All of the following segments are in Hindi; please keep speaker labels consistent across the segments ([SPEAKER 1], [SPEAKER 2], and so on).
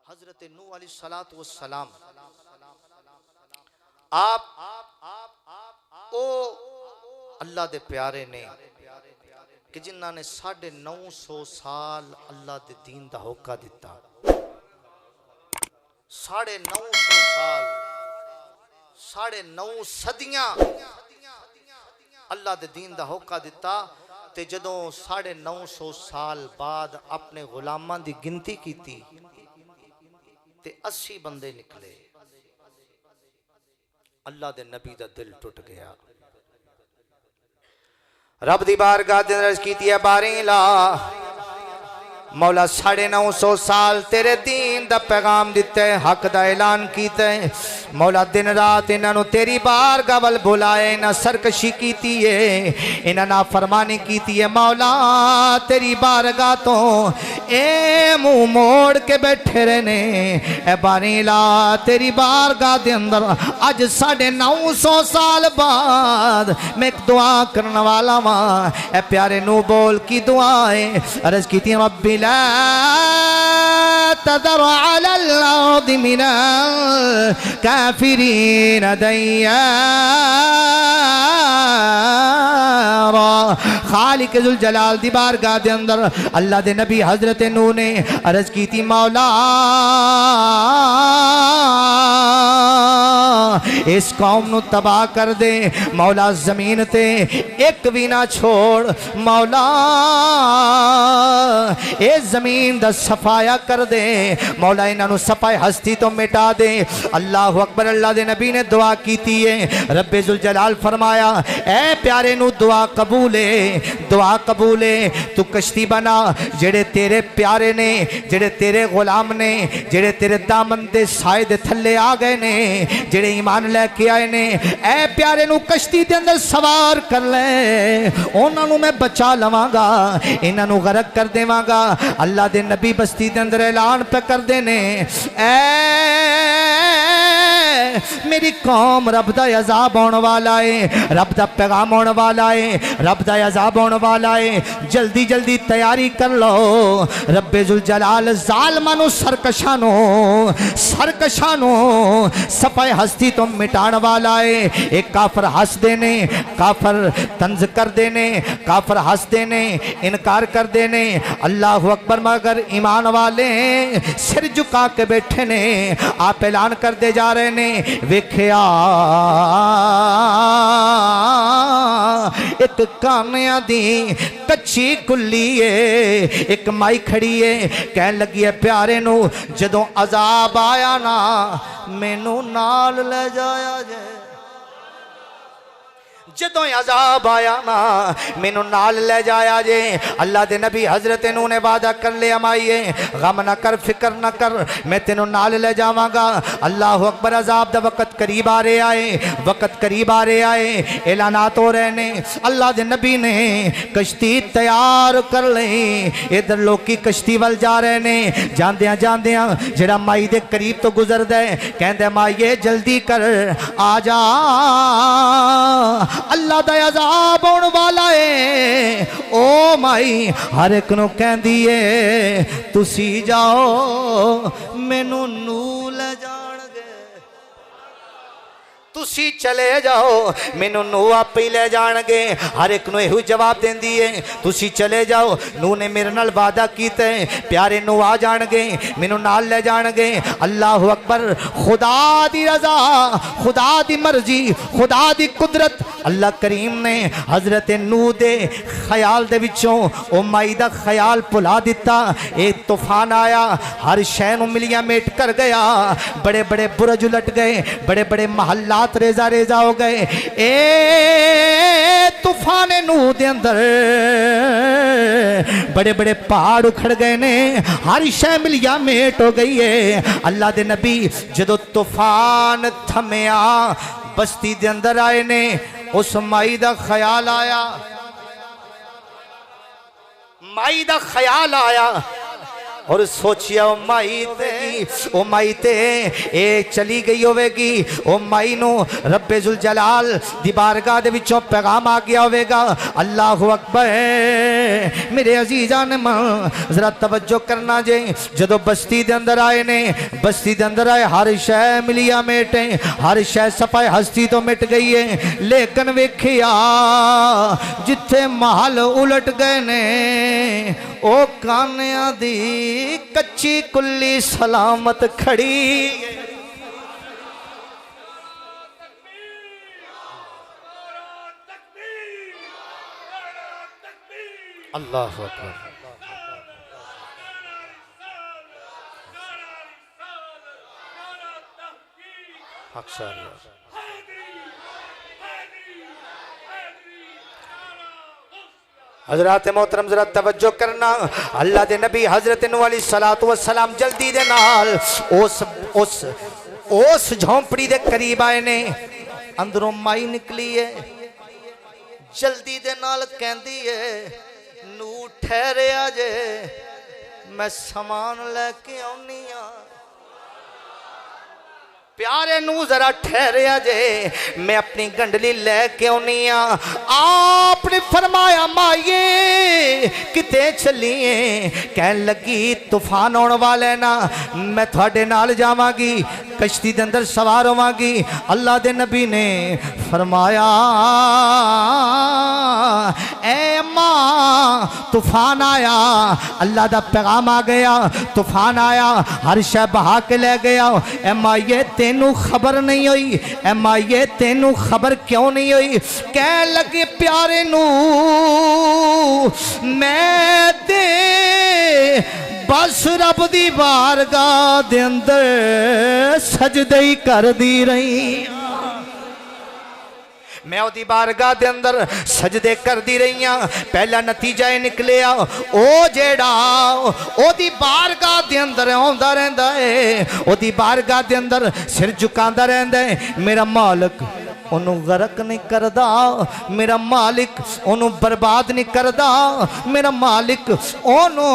[SPEAKER 1] हजरत नूह अलैहिस्सलातु वस्सलाम आप ओ अल्लाह दे प्यारे ने कि जिन्हां ने 950 साल अल्लाह दे दीन दा होका दिता। 950 साल 9.5 सदियां अल्लाह दे दीन दा होका दिता। ते जदों 950 साल बाद अपने गुलामां दी गिनती कीती ते 80 बंदे निकले। अल्लाह दे नबी दा दिल टुट गया। रब दी बारगाह दे अर्ज कीती है बारी ला मौला 950 साल तेरे दीन दा पैगाम दिता है, हक दा ऐलान कीता है। मौला दिन रात इन्हों तेरी बारगाह वल बुलाए, इन्हें सरकशी की है, इन्हें नाफरमानी की है। मौला तेरी बारगाह तो ए मुंह मोड़ के बैठे रहने ए बारी ला तेरी बारगाह दे अंदर अज 950 साल बाद मैं एक दुआ करने वाला वहां। ए प्यारे नू बोल की दुआ है। अर्ज की रब्बी ला तदर अलल अर्द मिनल काफिरीन दय्यारा। खालिक जुल जलाल दी बारगाह दे अंदर अल्लाह दे नबी हजरत नूह ने अर्ज की थी मौला इस कौम नू तबाह कर दे मौला, जमीन ते एक भी ना छोड़ मौला, इस जमीन दा सफाया कर दे मौला, इन्हों सफाई हस्ती तो मिटा दे। अल्लाह अकबर। अल्लाह दे नबी ने दुआ की है। रब्बे जुल जलाल फरमाया ए प्यारे नू दुआ कबूले, दुआ कबूले। तू कश्ती बना जेड़े तेरे प्यारे ने, जेड़े तेरे गुलाम ने, जेड़े तेरे दामन दे साए दे थल्ले आ गए ने, जेड़े ईमान लेके आए ने, ए प्यारे नू कश्ती दे अंदर सवार कर ले, उन्होंने मैं बचा लवांगा, इन्हों गरक कर देवांगा। अल्लाह दे नबी बस्ती दे अंदर ऐलान पे कर देने मेरी कौम रब दा अज़ाब होने वाला है, रब दा पैगाम होने वाला है, रब दा अज़ाब होने वाला है, जल्दी जल्दी तैयारी कर लो। रब्बे जुल जलाल ज़ालिमां सरकशानो सरकशानो सफाई हस्ती तो मिटाने वाला है। एक काफर हंस देने, काफर तंज कर देने, काफर हंस देने, इनकार कर देने। अल्लाह अकबर। मगर ईमान वाले सिर झुका के बैठे ने, आप ऐलान करते जा रहे ने वेख्या एक कानिया दी कच्ची कुल्ली है, एक माई खड़ी है, कह लगी है प्यारे नू जदों अजाब आया ना मैनू नाल ले जाया जे, जदों अजाब आया ना मैनू नाल ले जाया जे। अल्लाह दे नबी हजरत नूह ने वादा कर लिया माईए गम ना कर, फिक्र ना कर, मैं तेनू नाल ले जावांगा। अल्लाह अकबर। अजाब दा वक़्त करीब आ रहे आए, वक़्त करीब आ रहे आए, ऐलानात हो रहे ने। अल्लाह दे नबी ने कश्ती तैयार कर ली, इधर लोकी कश्ती वल जा रहे ने। जांदियां जांदियां जेड़ा माई दे करीब तो गुजरदा है कहंदा माईए जल्दी कर आ जा, अल्लाह दा अज़ाब होने वाला है। ओ माई हर एक नू कहंदी है तुसी जाओ मैनू नू ले जाणगे, तुसी चले जाओ मैनू नू आप ही ले जाणगे। हर एक नू यही जवाब देंदी है तुसी चले जाओ, नू ने मेरे नाल वादा कीता है प्यारे नू आ जाणगे मैनू नाल ले जाणगे। अल्लाह अकबर। खुदा दी रज़ा, खुदा दी मर्जी, खुदा दी कुदरत अल्लाह करीम ने हजरत नूह दे ख्याल दे विचों ओ माई दा ख्याल भुला दिता। एक तूफान आया, हर शै नूं मिलिया मेट कर गया, बड़े बड़े बुरज उलट गए, बड़े बड़े महल्लात रेजा रेजा हो गए। ए तूफान नूह दे अंदर बड़े बड़े पहाड़ उखड़ गए ने, हर शै मिलिया मेट हो गई है। अल्लाह दे नबी जदों तूफान थमया बस्ती दे अंदर आए ने, उस माई दा ख्याल आया, माई दा ख्याल आया। और सोचिया ओ माई ते ए चली गई होवेगी। ओ माई नो रब्बे जुल जलाल दी बारगाह दे विचों पैगाम आ गया होवेगा। अल्लाहु अकबर। मेरे अजीज़ां ने जरा तवज्जो करना जे, जदों बस्ती दे अंदर आए ने, बस्ती दे अंदर आए हर शय मिलिया मेटे, हर शय सफाई हस्ती तो मिट गई है। लेकिन वेखिया जिथे महल उलट गए ने ओ कानिया दी कच्ची कुल्ली सलामत खड़ी। अल्लाह अकबर। हजरत मोहतरम जरा तवज्जो करना। अल्लाह दे नबी हजरत नूह अलैहिस्सलातु वस्सलाम जल्दी दे नाल उस झोंपड़ी दे करीब आए ने। अंदरों माई निकली है, जल्दी दे नाल कहंदी है नू ठहरिया जे, मैं समान लेके आउनी आ। प्यारे नू जरा ठहरिया जे, मैं अपनी गंडली लेके आउनी आ। आपने फरमाया माये किते चलिए? कहन लगी तूफान आने वाले ना, मैं थोड़े नाल जावांगी, कश्ती दे अंदर सवार होवांगी। अल्लाह दे नबी ने फरमाया ए अम्मा तूफान आया, अल्लाह दा पैगाम आ गया, तूफान आया, हर शय बहा के ले गया। ए माये तेनू खबर नहीं हुई? ए माये तेनू खबर क्यों नहीं हुई? कह लगे प्यारे नू मैं ते बस रब दी बारगाह दे अंदर सजदे ही कर दी रही। मैं ओदी बारगाह दे अंदर सजदे कर दी रही हाँ। पहला नतीजा ये निकलिया ओ जेड़ा ओदी बारगाह दे अंदर आंदा रहिंदा है, ओदी बारगाह दे अंदर सिर झुकांदा रहिंदा है। मेरा मालिक ओनू गरक नहीं करदा, मेरा मालिक ओनू बर्बाद नहीं करदा, मेरा मालिक ओनू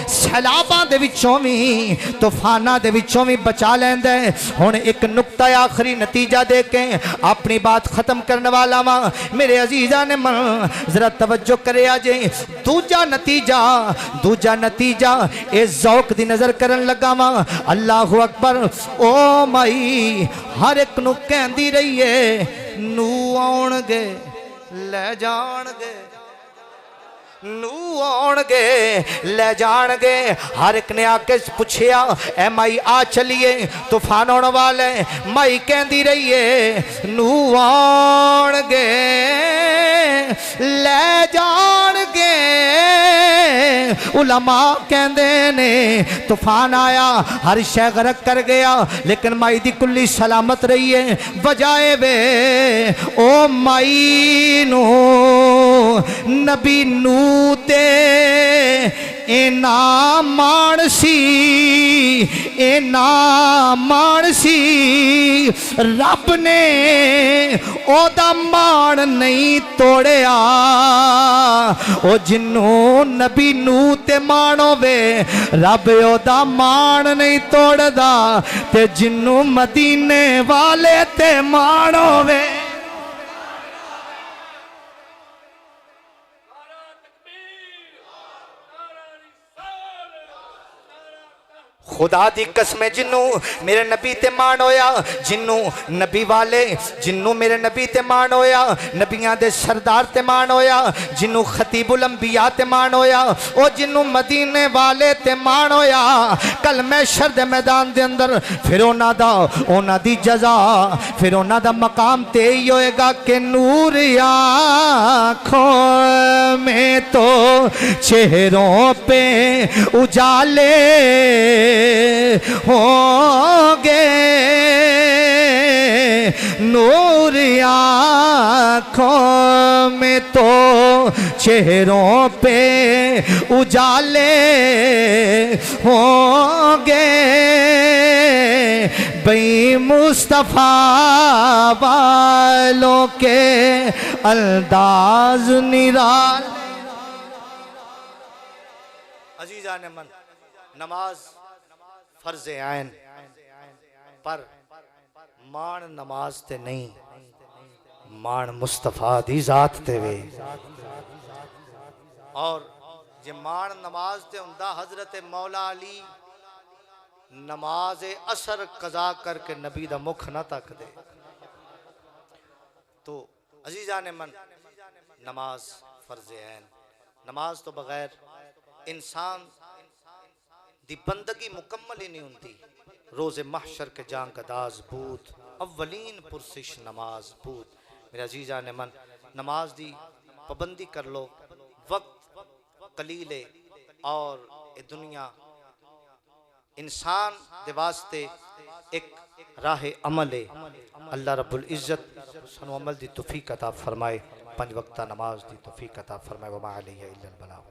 [SPEAKER 1] सैलाबां दे विचों भी तूफानां दे विचों भी बचा लैंदा है। हुण एक नुक्ता आखिरी नतीजा दे के अपनी बात खत्म करने वाला वा। मेरे अजीज़ां ने मन जरा तवज्जो करिया जे। दूजा नतीजा ए ज़ौक दी नज़र करन लगा वा। अल्लाहु अकबर। ओ माई हर एक नू कहंदी रही है नू आउणगे ले जाणगे, नू आउणगे ले जाणगे। हर एक ने आके पुछया ए माई आ चलिए तूफान आने वाले। माई कहंदी रही है नू आउणगे ले जाणगे। उलमा कहंदे ने तूफान आया, हर शय गरक कर गया, लेकिन माई दी कुल्ली सलामत रही है। बजाए वे ओ माई नू नबी नू ते एना मानसी, एना मानसी रब ने ओदा मान नहीं तोड़िया। ओ जिन्नू नबी नू ते मानो वे रब ओदा मान नहीं तोड़दा, ते जिन्नू मदीने वाले ते मानो वे। खुदा दी कसम जिन्नू मेरे नबी ते मान होया, जिन्नू नबी वाले, जिन्नू मेरे नबी ते मान होया, नबियां दे सरदार ते मान होया, जिन्नू खतीबुल अंबिया ते मान होया, ओ जिन्नू मदीने वाले ते मान होया। कल महशर दे मैदान दे अंदर फिर उन्हां दी जजा, फिर उन्हां दा मकाम ते ही होएगा कि नूर आँखों में तो चेहरों पे उजाले होंगे, नूर आँखों में तो चेहरों पे उजाले होंगे। बई मुस्तफ़ा वालों के अंदाज निराल। अजीज़ान मन नमाज फर्ज आइन पर मान नमाज ते नहीं, मान मुस्तफा दी जात ते वे। और जे मान नमाज ते हुंदा हजरत मौला अली नमाज असर कजा करके नबी दा मुख ना तक दे। तो अजीजा ने मन नमाज फर्ज ऐन, नमाज तो बगैर इंसान दी बंदगी मुकम्मल ही नहीं होती। रोज़े महशर के जांग गदाज बूत अव्वलीन पुरसिश नमाज बूत। मेरा अजीजा ने मन नमाज दी पाबंदी कर लो, वक्त कलीले और ये दुनिया इंसान दे वास्ते एक राह अमल है। अल्लाह रब्बुल इज्जत सानू अमल दी तौफीक अता फरमाए, 5 वक्ता नमाज दी तौफीक अता फरमाए। व मा अलैहि इल्लल बलाग।